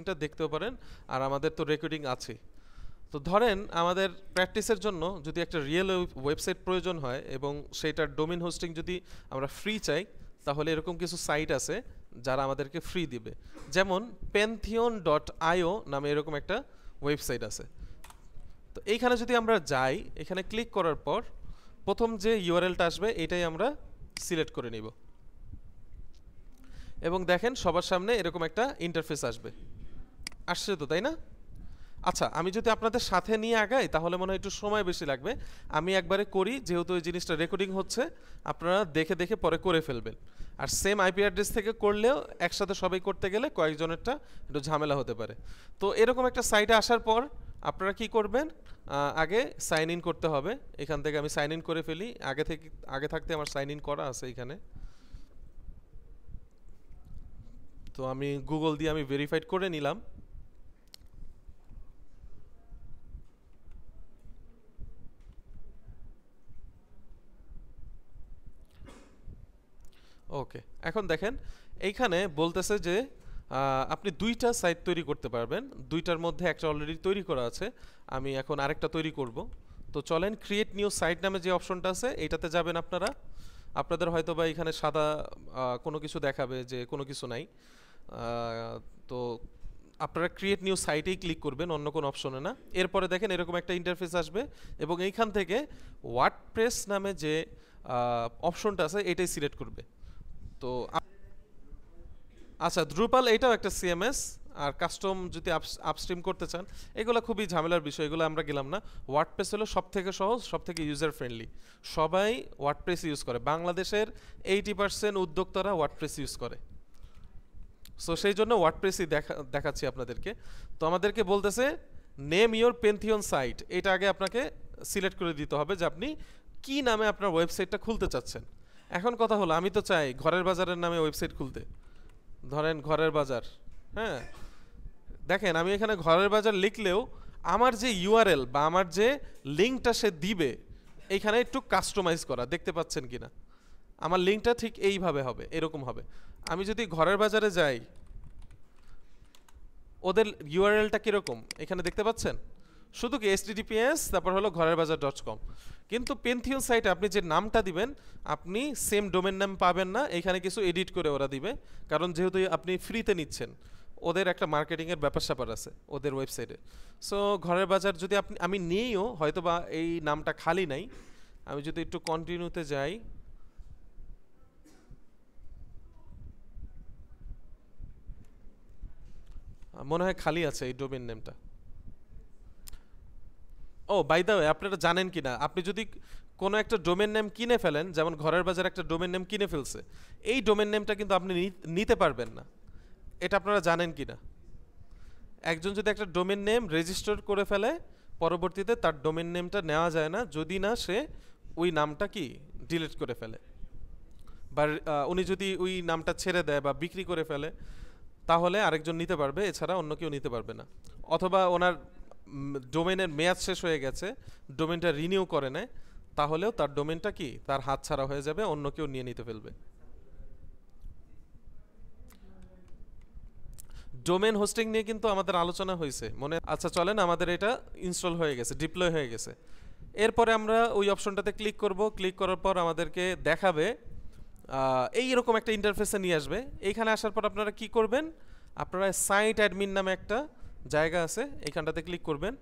রেকর্ডিংটা দেখতেও পারেন, আর আমাদের তো রেকর্ডিং আছে। তো ধরেন আমাদের প্র্যাকটিসের জন্য যদি একটা রিয়েল ওয়েবসাইট প্রয়োজন হয় এবং সেইটার ডোমেইন হোস্টিং যদি আমরা ফ্রি চাই, তাহলে এরকম কিছু সাইট আছে যারা আমাদেরকে ফ্রি দিবে। যেমন pantheon.io নামে এরকম একটা ওয়েবসাইট আছে। তো এইখানে যদি আমরা যাই, এখানে ক্লিক করার পর প্রথম যে ইউআরএলটা আসবে এটাই আমরা সিলেক্ট করে নিব, এবং দেখেন সবার সামনে এরকম একটা ইন্টারফেস আসবে। আসছে তো, তাই না? আচ্ছা, আমি যদি আপনাদের সাথে নিয়ে আগাই তাহলে মনে হয় একটু সময় বেশি লাগবে। আমি একবারে করি, যেহেতু এই জিনিসটা রেকর্ডিং হচ্ছে, আপনারা দেখে দেখে পরে করে ফেলবেন। আর সেম আইপি অ্যাড্রেস থেকে করলেও একসাথে সবাই করতে গেলে কয়েকজনেরটা একটু ঝামেলা হতে পারে। তো এরকম একটা সাইটে আসার পর আপনারা কি করবেন, আগে সাইন ইন করতে হবে। এখান থেকে আমি সাইন ইন করে ফেলি, আগে থাকতে আমার সাইন ইন করা আছে এখানে। তো আমি গুগল দিয়ে আমি ভেরিফাইড করে নিলাম। ওকে, এখন দেখেন এইখানে বলতেছে যে আপনি দুইটা সাইট তৈরি করতে পারবেন। দুইটার মধ্যে একটা অলরেডি তৈরি করা আছে, আমি এখন আরেকটা তৈরি করব। তো চলেন ক্রিয়েট নিউ সাইট নামে যে অপশনটা আছে এইটাতে যাবেন আপনারা। আপনাদের হয়তো বা এখানে সাদা কোনো কিছু দেখাবে যে কোনো কিছু নাই। তো আপনারা ক্রিয়েট নিউ সাইটেই ক্লিক করবেন, অন্য কোনো অপশনে না। এরপরে দেখেন এরকম একটা ইন্টারফেস আসবে এবং এইখান থেকে ওয়ার্ডপ্রেস নামে যে অপশনটা আছে এটাই সিলেক্ট করবে। তো আচ্ছা, দ্রুপাল এটাও একটা সিএমএস, আর কাস্টম যদি আপস্ট্রিম করতে চান এগুলো খুবই ঝামেলার বিষয়, এগুলো আমরা গেলাম না। ওয়ার্ডপ্রেস হলো সবথেকে সহজ, সবথেকে ইউজার ফ্রেন্ডলি। সবাই ওয়ার্ডপ্রেস ইউজ করে, বাংলাদেশের 80% উদ্যোক্তারা ওয়ার্ডপ্রেস ইউজ করে। সো সেই জন্য ওয়ার্ডপ্রেসই দেখাচ্ছি আপনাদেরকে। তো আমাদেরকে বলতেছে নেম ইওর পেন্থিয়ন সাইট, এটা আগে আপনাকে সিলেক্ট করে দিতে হবে যে আপনি কি নামে আপনার ওয়েবসাইটটা খুলতে চাচ্ছেন। এখন কথা হলো, আমি তো চাই ঘরের বাজারের নামে ওয়েবসাইট খুলতে, ধরেন ঘরের বাজার। হ্যাঁ, দেখেন আমি এখানে ঘরের বাজার লিখলেও আমার যে ইউআরএল বা আমার যে লিঙ্কটা সে দিবে এইখানে একটু কাস্টমাইজ করা, দেখতে পাচ্ছেন কিনা? আমার লিঙ্কটা ঠিক এইভাবে হবে, এরকম হবে। আমি যদি ঘরের বাজারে যাই, ওদের ইউআরএলটা কীরকম এখানে দেখতে পাচ্ছেন, শুধু কি https তারপর হলো ঘরের বাজার.com। কিন্তু পেন্থিয়ন সাইটে আপনি যে নামটা দিবেন আপনি সেম ডোমেন নাম পাবেন না, এখানে কিছু এডিট করে ওরা দিবে, কারণ যেহেতু আপনি ফ্রিতে নিচ্ছেন, ওদের একটা মার্কেটিংয়ের ব্যাপার স্যাপার আছে ওদের ওয়েবসাইটে। সো ঘরের বাজার যদি আমি নিয়েও হয়তো বা এই নামটা খালি নাই, আমি যদি একটু কন্টিনিউতে যাই, মনে হয় খালি আছে এই ডোমেন নেমটা। ও বাই দ্য ওয়ে, আপনারা জানেন কি না, আপনি যদি কোনো একটা ডোমেন নেম কিনে ফেলেন, যেমন ঘরের বাজার একটা ডোমেন নেম কিনে ফেলছে, এই ডোমেন নেমটা কিন্তু আপনি নিতে পারবেন না। এটা আপনারা জানেন কি না? একজন যদি একটা ডোমেন নেম রেজিস্টার করে ফেলে, পরবর্তীতে তার ডোমেন নেমটা নেওয়া যায় না যদি না সে ওই নামটা কি ডিলিট করে ফেলে, বা উনি যদি ওই নামটা ছেড়ে দেয় বা বিক্রি করে ফেলে, তাহলে আরেকজন নিতে পারবে, এছাড়া অন্য কেউ নিতে পারবে না। অথবা ওনার ডোমেনের মেয়াদ শেষ হয়ে গেছে, ডোমেনটা রিনিউ করে নেয়, তাহলেও তার ডোমেনটা কি তার হাত ছাড়া হয়ে যাবে, অন্য কেউ নিয়ে নিতে ফেলবে। ডোমেন হোস্টিং নিয়ে কিন্তু আমাদের আলোচনা হয়েছে মনে। আচ্ছা চলেন, আমাদের এটা ইনস্টল হয়ে গেছে, ডিপ্লয় হয়ে গেছে। এরপরে আমরা ওই অপশনটাতে ক্লিক করব। ক্লিক করার পর আমাদেরকে দেখাবে এইরকম একটা ইন্টারফেসে নিয়ে আসবে। এইখানে আসার পর আপনারা কি করবেন, আপনারা সাইট অ্যাডমিন নামে একটা জায়গা আছে, এইখানটাতে ক্লিক করবেন।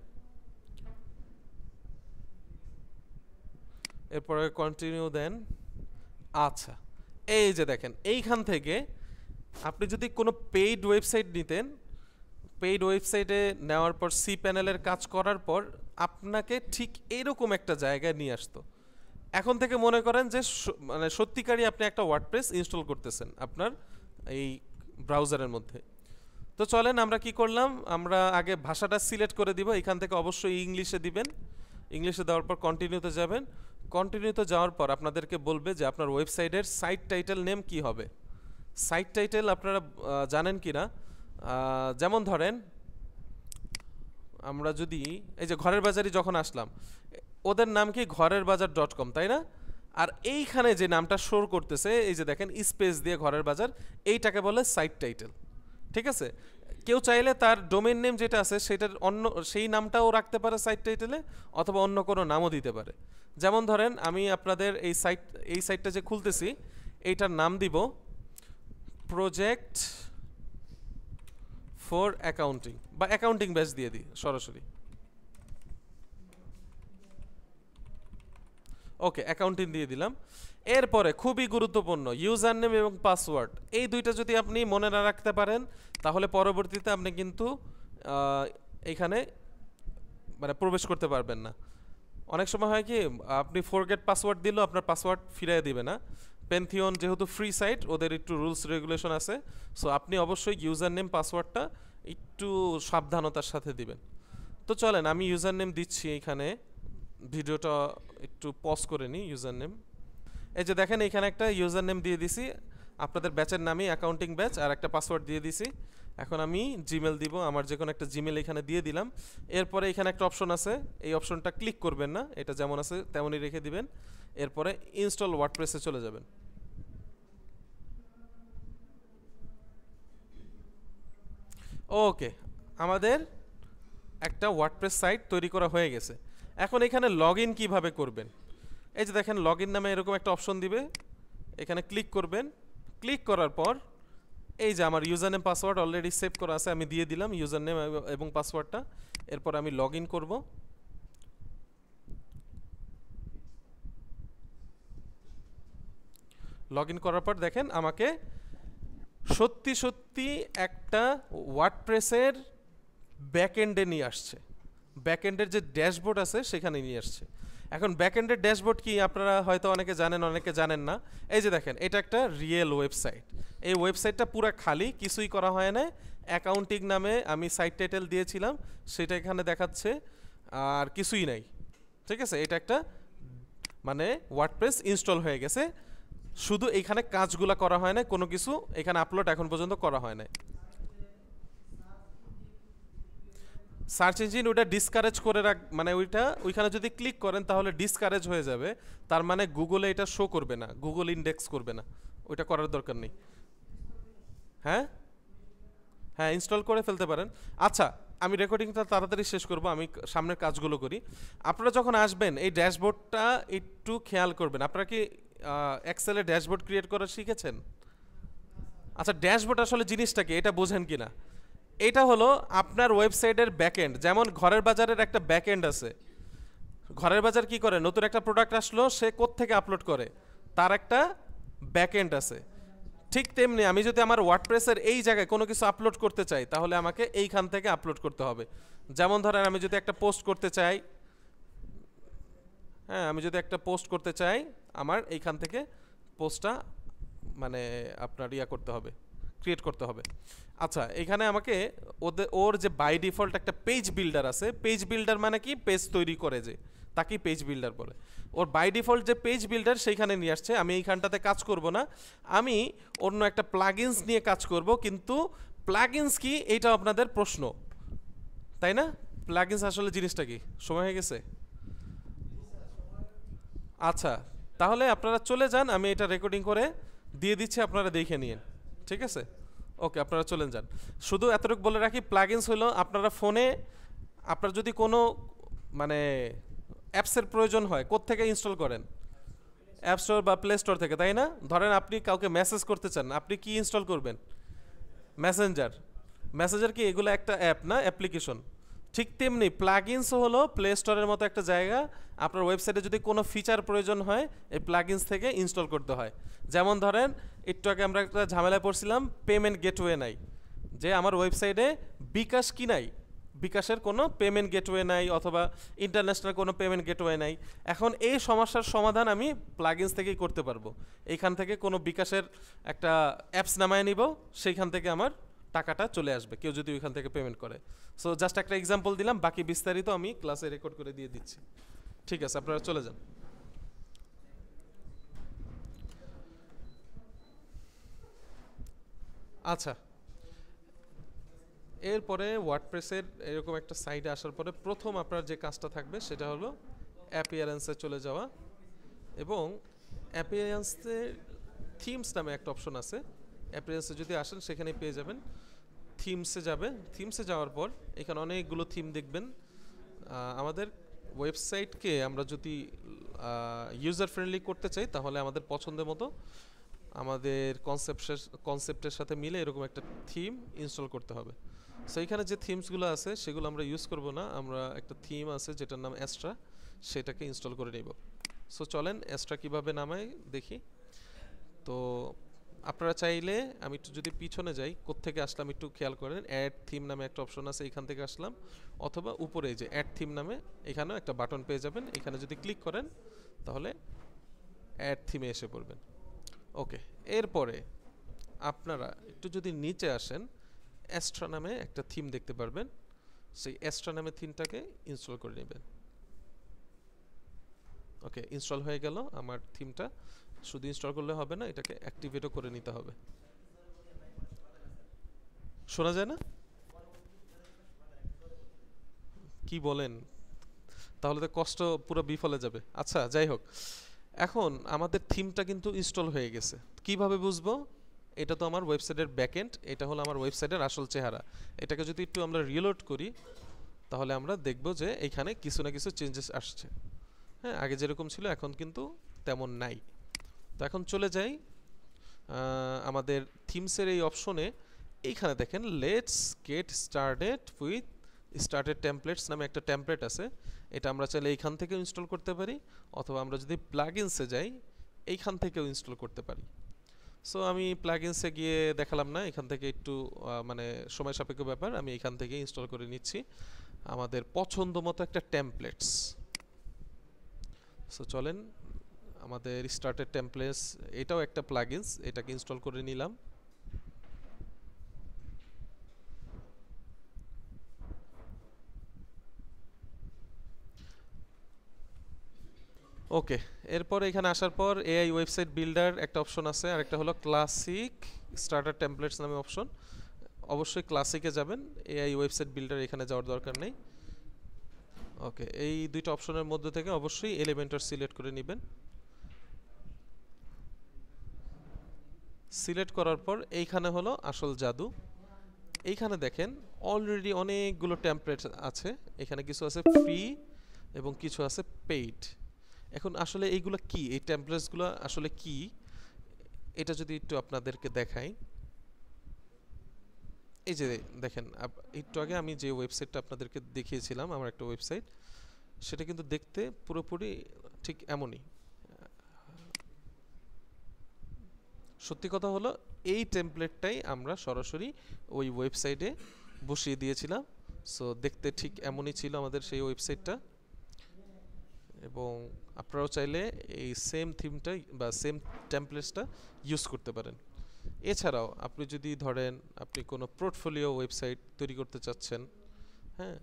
এরপরে কন্টিনিউ দেন। আচ্ছা, এই যে দেখেন এইখান থেকে আপনি যদি কোনো পেইড ওয়েবসাইট নিতেন, পেইড ওয়েবসাইটে নেওয়ার পর সি প্যানেলের কাজ করার পর আপনাকে ঠিক এইরকম একটা জায়গায় নিয়ে আসতো। এখন থেকে মনে করেন যে মানে সত্যিকারই আপনি একটা ওয়ার্ডপ্রেস ইনস্টল করতেছেন আপনার এই ব্রাউজারের মধ্যে। তো চলেন আমরা কি করলাম, আমরা আগে ভাষাটা সিলেক্ট করে দিব। এখান থেকে অবশ্যই ইংলিশে দিবেন। ইংলিশে দেওয়ার পর কন্টিনিউতে যাবেন। কন্টিনিউতে যাওয়ার পর আপনাদেরকে বলবে যে আপনার ওয়েবসাইটের সাইট টাইটেল নেম কি হবে। সাইট টাইটেল আপনারা জানেন কি না, যেমন ধরেন আমরা যদি এই যে ঘরের বাজারে যখন আসলাম, ওদের নাম কি ঘরের বাজার.com, তাই না? আর এইখানে যে নামটা শো করতেছে এই যে দেখেন স্পেস দিয়ে ঘরের বাজার, এইটাকে বলে সাইট টাইটেল। ঠিক আছে, কেউ চাইলে তার ডোমেইন নেম যেটা আছে সেটার অন্য সেই নামটাও রাখতে পারে সাইট টাইটেলে, অথবা অন্য কোনো নামও দিতে পারে। যেমন ধরেন আমি আপনাদের এই সাইটটা যে খুলতেছি এইটার নাম দিব প্রজেক্ট ফর অ্যাকাউন্টিং, বা অ্যাকাউন্টিং ব্যাচ দিয়ে দিই সরাসরি। ওকে, অ্যাকাউন্টিং দিয়ে দিলাম। এরপরে খুবই গুরুত্বপূর্ণ ইউজার নেম এবং পাসওয়ার্ড, এই দুইটা যদি আপনি মনে না রাখতে পারেন তাহলে পরবর্তীতে আপনি কিন্তু এইখানে মানে প্রবেশ করতে পারবেন না। অনেক সময় হয় কি আপনি ফরগেট পাসওয়ার্ড দিলেও আপনার পাসওয়ার্ড ফিরিয়ে দিবে না। পেনথিয়ন যেহেতু ফ্রি সাইট, ওদের একটু রুলস রেগুলেশন আছে, সো আপনি অবশ্যই ইউজার নেম পাসওয়ার্ডটা একটু সাবধানতার সাথে দিবেন। তো চলেন আমি ইউজার নেম দিচ্ছি, এইখানে ভিডিওটা একটু পজ করে নিই। ইউজার নেম, এই যে দেখেন এখানে একটা ইউজার নেম দিয়ে দিছি আপনাদের ব্যাচের নামই অ্যাকাউন্টিং ব্যাচ, আর একটা পাসওয়ার্ড দিয়ে দিছি। এখন আমি জিমেল দিব, আমার যে কোনো একটা জিমেল এখানে দিয়ে দিলাম। এরপরে এখানে একটা অপশন আছে, এই অপশনটা ক্লিক করবেন না, এটা যেমন আছে তেমনই রেখে দিবেন। এরপরে ইনস্টল ওয়ার্ডপ্রেসে চলে যাবেন। ওকে, আমাদের একটা ওয়ার্ডপ্রেস সাইট তৈরি করা হয়ে গেছে। এখন এখানে লগ ইন কীভাবে করবেন, এই যে দেখেন লগ ইন নামে এরকম একটা অপশন দিবে, এখানে ক্লিক করবেন। ক্লিক করার পর এই যে আমার user name password already save করা আছে, আমি দিয়ে দিলাম ইউজার নেম এবং পাসওয়ার্ডটা। এরপর আমি লগ ইন করবো। লগ ইন করার পর দেখেন আমাকে সত্যি সত্যি একটা ওয়ার্ডপ্রেসের ব্যাকএন্ডে নিয়ে আসছে, ব্যাকএন্ডের যে ড্যাশবোর্ড আছে সেখানে নিয়ে আসছে। এখন ব্যাকএন্ডের ড্যাশবোর্ড কি আপনারা হয়তো অনেকে জানেন, অনেকে জানেন না। এই যে দেখেন এটা একটা রিয়েল ওয়েবসাইট, এই ওয়েবসাইটটা পুরো খালি, কিছুই করা হয় না। অ্যাকাউন্টিং নামে আমি সাইট টাইটেল দিয়েছিলাম, সেটা এখানে দেখাচ্ছে, আর কিছুই নাই। ঠিক আছে, এটা একটা মানে ওয়ার্ডপ্রেস ইনস্টল হয়ে গেছে, শুধু এইখানে কাজগুলো করা হয় না, কোনো কিছু এখানে আপলোড এখন পর্যন্ত করা হয় না। সার্চ ইঞ্জিন ওইটা ডিসকারেজ করে রাখ, মানে ওইখানে যদি ক্লিক করেন তাহলে ডিসকারেজ হয়ে যাবে, তার মানে গুগলে এটা শো করবে না, গুগল ইন্ডেক্স করবে না, ওইটা করার দরকার নেই। হ্যাঁ হ্যাঁ, ইনস্টল করে ফেলতে পারেন। আচ্ছা, আমি রেকর্ডিংটা তাড়াতাড়ি শেষ করব, আমি সামনের কাজগুলো করি। আপনারা যখন আসবেন এই ড্যাশবোর্ডটা একটু খেয়াল করবেন। আপনারা কি এক্সেলে ড্যাশবোর্ড ক্রিয়েট করা শিখেছেন? আচ্ছা, ড্যাশবোর্ড আসলে জিনিসটা কি এটা বোঝেন কি না? এটা হলো আপনার ওয়েবসাইটের ব্যাকএন্ড। যেমন ঘরের বাজারের একটা ব্যাকএন্ড আছে, ঘরের বাজার কি করে, নতুন একটা প্রোডাক্ট আসলো সে কোত্থেকে আপলোড করে, তার একটা ব্যাকএন্ড আছে। ঠিক তেমনি আমি যদি আমার ওয়ার্ডপ্রেসের এই জায়গায় কোনো কিছু আপলোড করতে চাই তাহলে আমাকে এইখান থেকে আপলোড করতে হবে। যেমন ধরেন আমি যদি একটা পোস্ট করতে চাই, হ্যাঁ আমি যদি একটা পোস্ট করতে চাই, আমার এইখান থেকে পোস্টটা মানে আপনার করতে হবে, ক্রিয়েট করতে হবে। আচ্ছা, এখানে আমাকে ওর যে বাই ডিফল্ট একটা পেজ বিল্ডার আছে, পেজ বিল্ডার মানে কি, পেজ তৈরি করে যে, তাকেই পেজ বিল্ডার বলে। ওর বাই ডিফল্ট যে পেজ বিল্ডার সেইখানে নিয়ে আসছে। আমি এইখানটাতে কাজ করব না, আমি অন্য একটা প্লাগইনস নিয়ে কাজ করব। কিন্তু প্লাগইনস কি এইটা আপনাদের প্রশ্ন, তাই না? প্লাগইনস আসলে জিনিসটা কি? সময় হয়ে গেছে? আচ্ছা, তাহলে আপনারা চলে যান, আমি এটা রেকর্ডিং করে দিয়ে দিচ্ছি, আপনারা দেখে নিন। ঠিক আছে, ওকে, আপনারা চলে যান। শুধু এতটুকু বলে রাখি, প্লাগইনস হলো আপনারা ফোনে আপনার যদি কোনো মানে অ্যাপসের প্রয়োজন হয়, কোত্থেকে ইনস্টল করেন? অ্যাপ স্টোর বা প্লে স্টোর থেকে, তাই না? ধরেন আপনি কাউকে মেসেজ করতে চান, আপনি কি ইনস্টল করবেন? মেসেঞ্জার। মেসেঞ্জার কি এগুলো একটা অ্যাপ না, অ্যাপ্লিকেশন? ঠিক তেমনি প্লাগইনসও হলো প্লে স্টোরের মতো একটা জায়গা। আপনার ওয়েবসাইটে যদি কোনো ফিচার প্রয়োজন হয় এই প্লাগইনস থেকে ইনস্টল করতে হয়। যেমন ধরেন একটু আগে আমরা একটা ঝামেলায় পড়ছিলাম, পেমেন্ট গেটওয়ে নাই, যে আমার ওয়েবসাইটে বিকাশ কি নাই, বিকাশের কোনো পেমেন্ট গেটওয়ে নাই, অথবা ইন্টারন্যাশনাল কোনো পেমেন্ট গেটওয়ে নাই। এখন এই সমস্যার সমাধান আমি প্লাগইনস থেকেই করতে পারবো। এইখান থেকে কোনো বিকাশের একটা অ্যাপস নামায় নিব, সেইখান থেকে আমার টাকাটা চলে আসবে কেউ যদি ওইখান থেকে পেমেন্ট করে। সো জাস্ট একটা এক্সাম্পল দিলাম, বাকি বিস্তারিত আমি ক্লাসে রেকর্ড করে দিয়ে দিচ্ছি। ঠিক আছে, আপনারা চলে যান। আচ্ছা, এরপরে ওয়ার্ডপ্রেসের এরকম একটা সাইটে আসার পরে প্রথম আপনার যে কাজটা থাকবে সেটা হলো অ্যাপিয়ারেন্সে চলে যাওয়া, এবং অ্যাপিয়ারেন্সে থিমস নামে একটা অপশন আছে। অ্যাপিয়ারেন্সে যদি আসেন সেখানে পেয়ে যাবেন থিমসে যাবে, থিমসে যাওয়ার পর এখানে অনেকগুলো থিম দেখবেন। আমাদের ওয়েবসাইটকে আমরা যদি ইউজার ফ্রেন্ডলি করতে চাই তাহলে আমাদের পছন্দের মতো আমাদের কনসেপ্টের সাথে মিলে এরকম একটা থিম ইনস্টল করতে হবে। সো এখানে যে থিমসগুলো আছে সেগুলো আমরা ইউজ করব না, আমরা একটা থিম আছে যেটার নাম অ্যাস্ট্রা, সেটাকে ইনস্টল করে নিব। সো চলেন অ্যাস্ট্রা কীভাবে নামাই দেখি। তো আপনারা চাইলে আমি একটু যদি পিছনে যাই, কোত্থেকে আসলাম একটু খেয়াল করেন, অ্যাড থিম নামে একটা অপশন আছে, এখান থেকে আসলাম, অথবা উপরে যে অ্যাড থিম নামে এখানেও একটা বাটন পেয়ে যাবেন, এখানে যদি ক্লিক করেন তাহলে অ্যাড থিমে এসে পড়বেন। ওকে, এরপরে আপনারা একটু যদি নিচে আসেন, অ্যাস্ট্রা নামে একটা থিম দেখতে পারবেন, সেই অ্যাস্ট্রা নামে থিমটাকে ইনস্টল করে নেবেন। ওকে, ইনস্টল হয়ে গেল আমার থিমটা। শুধু ইনস্টল করলে হবে না, এটাকে অ্যাক্টিভেটও করে নিতে হবে। শোনা যায় না? কি বলেন? তাহলে তো কষ্ট পুরো বিফলে যাবে। আচ্ছা, যাই হোক, এখন আমাদের থিমটা কিন্তু ইনস্টল হয়ে গেছে। কিভাবে বুঝবো? এটা তো আমার ওয়েবসাইটের ব্যাকএন্ড, এটা হলো আমার ওয়েবসাইটের আসল চেহারা। এটাকে যদি একটু আমরা রিলোড করি তাহলে আমরা দেখব যে এখানে কিছু না কিছু চেঞ্জেস আসছে। হ্যাঁ, আগে যেরকম ছিল এখন কিন্তু তেমন নাই। তো এখন চলে যাই আমাদের থিমসের এই অপশনে। এইখানে দেখেন let's get started with started templates নামে একটা টেমপ্লেট আছে। এটা আমরা চাইলে এইখান থেকেও ইনস্টল করতে পারি, অথবা আমরা যদি প্লাগইনসে যাই এইখান থেকেও ইনস্টল করতে পারি। সো আমি প্লাগইনসে গিয়ে দেখালাম না, এখান থেকে একটু মানে সময় সাপেক্ষ ব্যাপার, আমি এখান থেকে ইনস্টল করে নিচ্ছি আমাদের পছন্দ মতো একটা টেমপ্লেটস। সো চলেন, আমাদের স্টার্টেড টেমপ্লেটস এটাও একটা প্লাগইনস, এটাকে ইনস্টল করে নিলাম। ওকে, এরপর এখানে আসার পর এআই ওয়েবসাইট বিল্ডার একটা অপশন আছে, আর একটা হলো ক্লাসিক স্টার্টার টেমপ্লেটস নামে অপশন। অবশ্যই ক্লাসিকে যাবেন, এআই ওয়েবসাইট বিল্ডার এখানে যাওয়ার দরকার নেই। ওকে, এই দুইটা অপশনের মধ্যে থেকে অবশ্যই এলিমেন্টর সিলেক্ট করে নেবেন। সিলেক্ট করার পর এইখানে হলো আসল জাদু। এইখানে দেখেন অলরেডি অনেকগুলো টেমপ্লেট আছে, এখানে কিছু আছে ফ্রি এবং কিছু আছে পেইড। এখন আসলে এইগুলো কি, এই টেমপ্লেটসগুলো আসলে কি, এটা যদি একটু আপনাদেরকে দেখাই। এই যে দেখেন, একটু আগে আমি যে ওয়েবসাইটটা আপনাদেরকে দেখিয়েছিলাম, আমার একটা ওয়েবসাইট, সেটা কিন্তু দেখতে পুরোপুরি ঠিক এমনই। সত্যি কথা হলো এই টেমপ্লেটটাই আমরা সরাসরি ওই ওয়েবসাইটে বসিয়ে দিয়েছিলাম। সো দেখতে ঠিক এমনই ছিল আমাদের সেই ওয়েবসাইটটা, এবং আপনারাও চাইলে এই সেম থিমটাই বা সেম টেমপ্লেটসটা ইউজ করতে পারেন। এছাড়াও আপনি যদি ধরেন আপনি কোনো পোর্টফোলিও ওয়েবসাইট তৈরি করতে চাচ্ছেন, হ্যাঁ,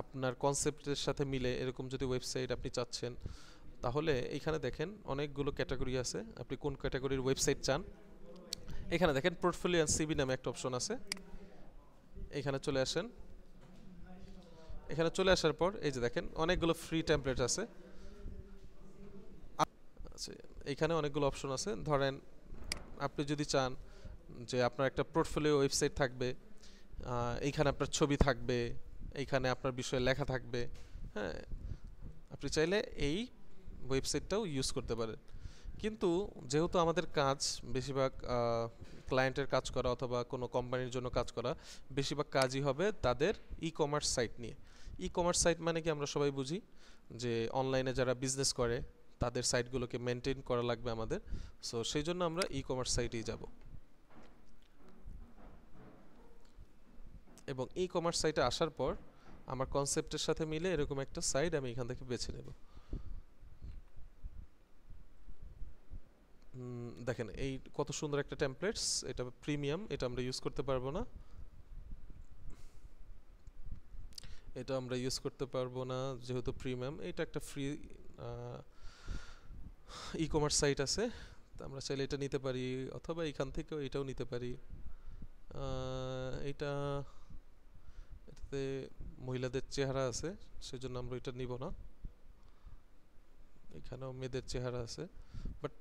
আপনার কনসেপ্টের সাথে মিলে এরকম যদি ওয়েবসাইট আপনি চাচ্ছেন, তাহলে এখানে দেখেন অনেকগুলো ক্যাটাগরি আছে, আপনি কোন ক্যাটাগরির ওয়েবসাইট চান। এখানে দেখেন পোর্টফোলিও অ্যান্ড সিভি নামে একটা অপশন আছে, এখানে চলে আসেন। এখানে চলে আসার পর এই যে দেখেন অনেকগুলো ফ্রি টেমপ্লেট আছে। আচ্ছা, এখানে অনেকগুলো অপশন আছে। ধরেন আপনি যদি চান যে আপনার একটা পোর্টফোলিও ওয়েবসাইট থাকবে, এইখানে আপনার ছবি থাকবে, এইখানে আপনার বিষয়ে লেখা থাকবে, হ্যাঁ, আপনি চাইলে এই ওয়েবসাইটটাও ইউজ করতে পারেন। কিন্তু যেহেতু আমাদের কাজ বেশিরভাগ ক্লায়েন্টের কাজ করা অথবা কোনো কোম্পানির জন্য কাজ করা, বেশিরভাগ কাজই হবে তাদের ই কমার্স সাইট নিয়ে। ই কমার্স সাইট মানে কি আমরা সবাই বুঝি যে অনলাইনে যারা বিজনেস করে তাদের সাইটগুলোকে মেনটেন করা লাগবে আমাদের। সো সেই জন্য আমরা ই কমার্স সাইটেই যাব, এবং ই কমার্স সাইটে আসার পর আমার কনসেপ্টের সাথে মিলে এরকম একটা সাইট আমি এখান থেকে বেছে নেব। দেখেন এই কত সুন্দর একটা টেমপ্লেটস, এটা প্রিমিয়াম, এটা আমরা ইউজ করতে পারবো না, এটা আমরা ইউজ করতে পারবো না যেহেতু প্রিমিয়াম। এটা একটা ফ্রি ই কমার্স সাইট আছে, তো আমরা চাইলে এটা নিতে পারি, অথবা এখান থেকেও এটাও নিতে পারি। এটা এটাতে মহিলাদের চেহারা আছে, সেজন্য আমরা এটা নিব না। এখানেও মেয়েদের চেহারা আছে, বাট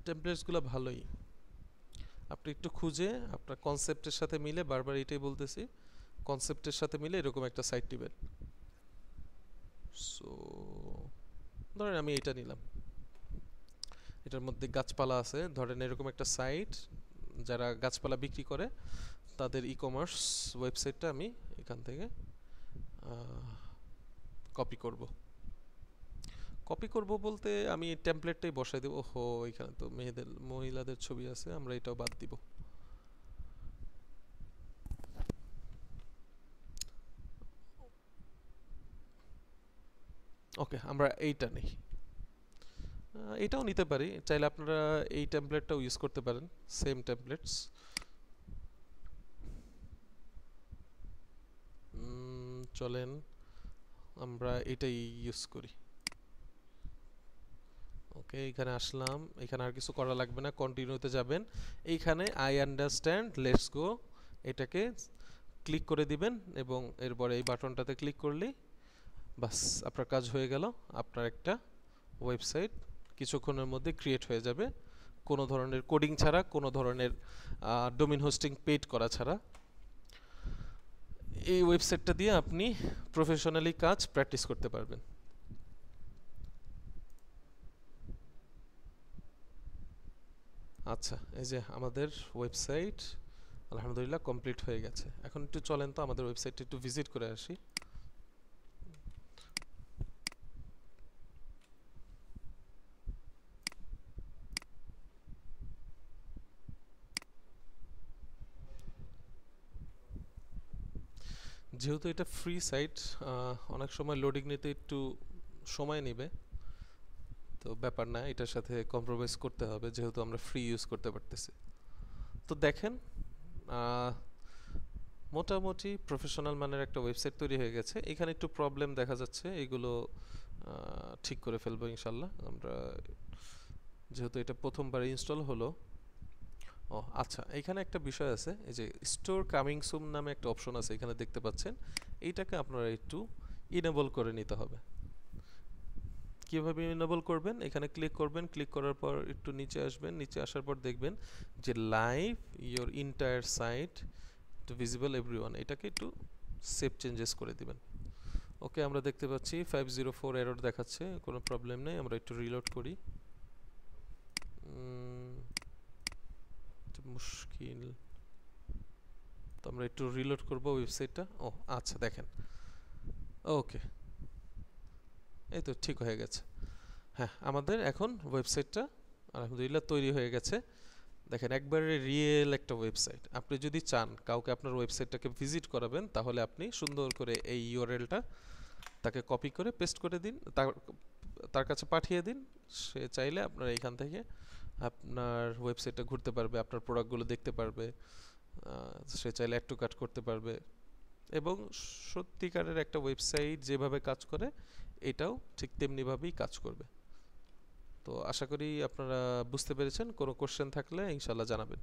টেমপ্লেটসগুলো ভালোই। আপনি একটু খুঁজে আপনার কনসেপ্টের সাথে মিলে, বারবার এটাই বলতেছি, কনসেপ্টের সাথে মিলে এরকম একটা সাইট নেবেন। সো ধরেন আমি এটা নিলাম, এটার মধ্যে গাছপালা আছে, ধরেন এরকম একটা সাইট যারা গাছপালা বিক্রি করে তাদের ই কমার্স ওয়েবসাইটটা আমি এখান থেকে কপি করব। কপি করব বলতে আমি এই টেমপ্লেটটাই বসাই দেব। ওহো, এখানে তো মহিলাদের ছবি আছে, আমরা এটাও বাদ দিব। ওকে, আমরা এইটা নেই, এটাও নিতে পারি, চাইলে আপনারা এই টেমপ্লেটটাও ইউজ করতে পারেন, সেম টেমপ্লেটস। চলেন আমরা এটাই ইউজ করি। ওকে, এখানে আসলাম, এখানে আর কিছু করা লাগবে না, কন্টিনিউতে যাবেন, এইখানে আই আন্ডারস্ট্যান্ড লেটস গো এটাকে ক্লিক করে দিবেন এবং এরপরে এই বাটনটাতে ক্লিক করলেই বাস আপনার কাজ হয়ে গেল। আপনার একটা ওয়েবসাইট কিছুক্ষণের মধ্যে ক্রিয়েট হয়ে যাবে, কোনো ধরনের কোডিং ছাড়া, কোনো ধরনের ডোমেইন হোস্টিং পেইড করা ছাড়া। এই ওয়েবসাইটটা দিয়ে আপনি প্রফেশনালি কাজ প্র্যাকটিস করতে পারবেন। আচ্ছা, এই যে আমাদের ওয়েবসাইট আলহামদুলিল্লাহ কমপ্লিট হয়ে গেছে। এখন একটু চলেন তো আমাদের ওয়েবসাইটটা একটু ভিজিট করে আসি। যেহেতু এটা ফ্রি সাইট, অনেক সময় লোডিং নিতে একটু সময় নেবে, তো ব্যাপার না, এটার সাথে কম্প্রোমাইজ করতে হবে যেহেতু আমরা ফ্রি ইউজ করতে পারতেছি। তো দেখেন মোটামুটি প্রফেশনাল মানের একটা ওয়েবসাইট তৈরি হয়ে গেছে। এখানে একটু প্রবলেম দেখা যাচ্ছে, এগুলো ঠিক করে ফেলবো ইনশাল্লাহ আমরা, যেহেতু এটা প্রথমবার ইনস্টল হলো। ও আচ্ছা, এখানে একটা বিষয় আছে, এই যে স্টোর কামিং সুন নামে একটা অপশন আছে এখানে দেখতে পাচ্ছেন, এইটাকে আপনারা একটু ইনেবল করে নিতে হবে। কীভাবে ইনেবল করবেন? এখানে ক্লিক করবেন, ক্লিক করার পর একটু নিচে আসবেন, নিচে আসার পর দেখবেন যে live your entire site to visible everyone, এটাকে একটু সেভ চেঞ্জেস করে দিবেন। ওকে, আমরা দেখতে পাচ্ছি 504 এরর দেখাচ্ছে, কোনো প্রবলেম নেই, আমরা একটু রিলোড করি। মুশকিল, তো আমরা একটু রিলোড করব ওয়েবসাইটটা। ও আচ্ছা, দেখেন, ওকে, এই তো ঠিক হয়ে গেছে। হ্যাঁ, আমাদের এখন ওয়েবসাইটটা আলহামদুলিল্লাহ তৈরি হয়ে গেছে। দেখেন, একবারে রিয়েল একটা ওয়েবসাইট। আপনি যদি চান কাউকে আপনার ওয়েবসাইটটাকে ভিজিট করাবেন, তাহলে আপনি সুন্দর করে এই ইউআরএলটা তাকে কপি করে পেস্ট করে দিন, তার কাছে পাঠিয়ে দিন। সে চাইলে আপনার এইখান থেকে আপনার ওয়েবসাইটটা ঘুরতে পারবে, আপনার প্রোডাক্টগুলো দেখতে পারবে, সে চাইলে অ্যাড টু কার্ট করতে পারবে, এবং সত্যিকারের একটা ওয়েবসাইট যেভাবে কাজ করে এটাও ঠিক তেমনিভাবেই কাজ করবে। তো আশা করি আপনারা বুঝতে পেরেছেন। কোনো কোশ্চেন থাকলে ইনশাল্লাহ জানাবেন।